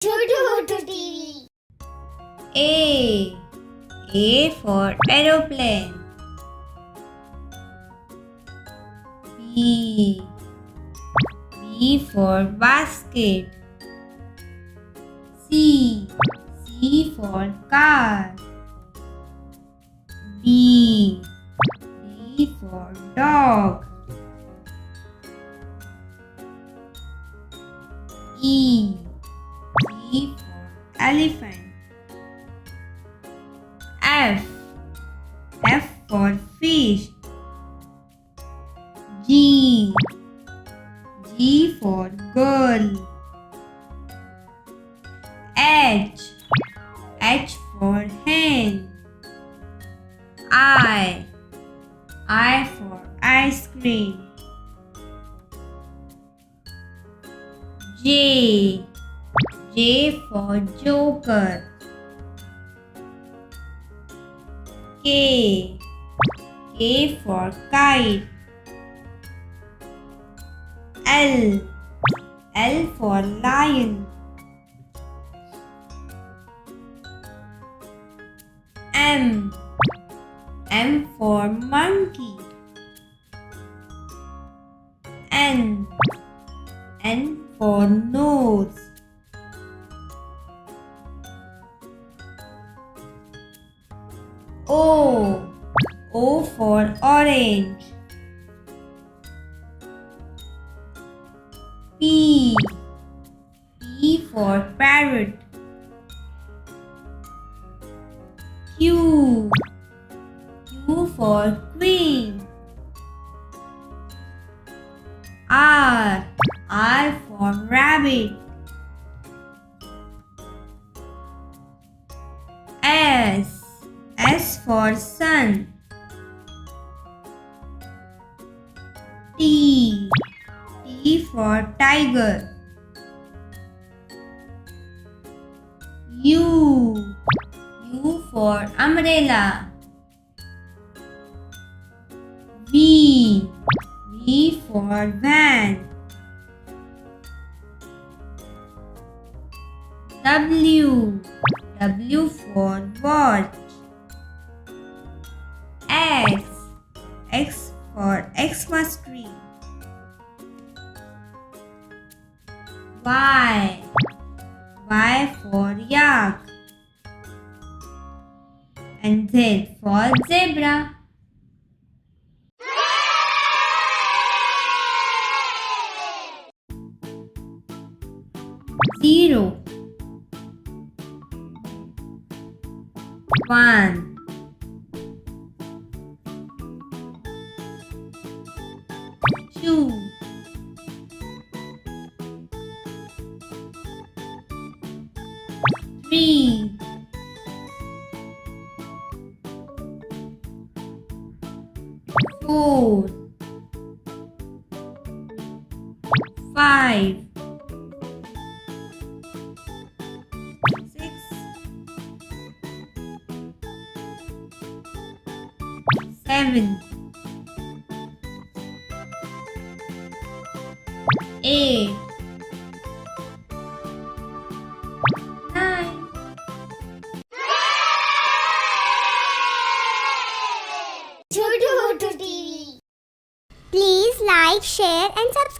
Chotu TV. A for aeroplane. B for basket. C for car. D for dog. E for elephant. F for fish. G for girl. H for hen. I for ice cream. J for joker. K for kite. L for lion. M for monkey. N for nose. O for orange. P for parrot. Q for queen. R for rabbit. S for sun. T for tiger. U for umbrella. V for van. W for watch. X for Xmas tree. Y for yak. And Z for zebra. Zero. 1. 2. 3. 4. 5. 6. 7. 8. 9. Chotu TV. Please like, share and subscribe.